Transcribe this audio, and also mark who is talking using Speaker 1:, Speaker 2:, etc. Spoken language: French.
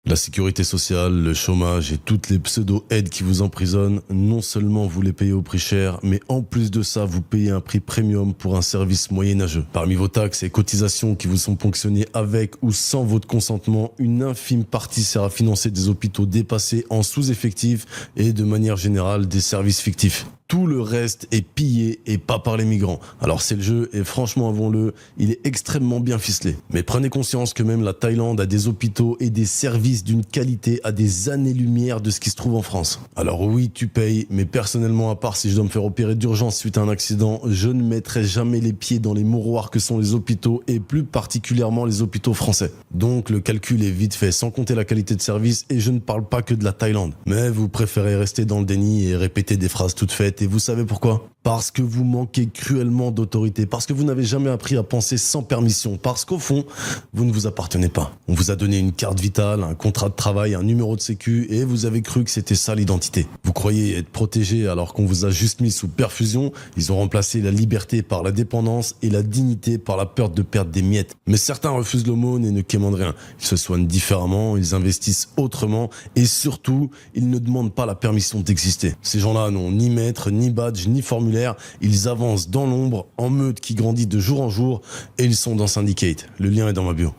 Speaker 1: La sécurité sociale, le chômage et toutes les pseudo-aides qui vous emprisonnent, non seulement vous les payez au prix cher, mais en plus de ça, vous payez un prix premium pour un service moyenâgeux. Parmi vos taxes et cotisations qui vous sont ponctionnées avec ou sans votre consentement, une infime partie sert à financer des hôpitaux dépassés en sous-effectifs et de manière générale des services fictifs. Tout le reste est pillé et pas par les migrants. Alors c'est le jeu et franchement, avouons-le, il est extrêmement bien ficelé. Mais prenez conscience que même la Thaïlande a des hôpitaux et des services d'une qualité à des années-lumière de ce qui se trouve en France. Alors oui, tu payes, mais personnellement, à part si je dois me faire opérer d'urgence suite à un accident, je ne mettrai jamais les pieds dans les mouroirs que sont les hôpitaux et plus particulièrement les hôpitaux français. Donc le calcul est vite fait, sans compter la qualité de service, et je ne parle pas que de la Thaïlande. Mais vous préférez rester dans le déni et répéter des phrases toutes faites. Et vous savez pourquoi ? Parce que vous manquez cruellement d'autorité, parce que vous n'avez jamais appris à penser sans permission, parce qu'au fond, vous ne vous appartenez pas. On vous a donné une carte vitale, un contrat de travail, un numéro de sécu, et vous avez cru que c'était ça l'identité. Vous croyez être protégé alors qu'on vous a juste mis sous perfusion. Ils ont remplacé la liberté par la dépendance et la dignité par la peur de perdre des miettes. Mais certains refusent l'aumône et ne quémandent rien. Ils se soignent différemment, ils investissent autrement, et surtout, ils ne demandent pas la permission d'exister. Ces gens-là n'ont ni maître, ni badge, ni formulaire. Ils avancent dans l'ombre, en meute qui grandit de jour en jour, et ils sont dans Syndicate. Le lien est dans ma bio.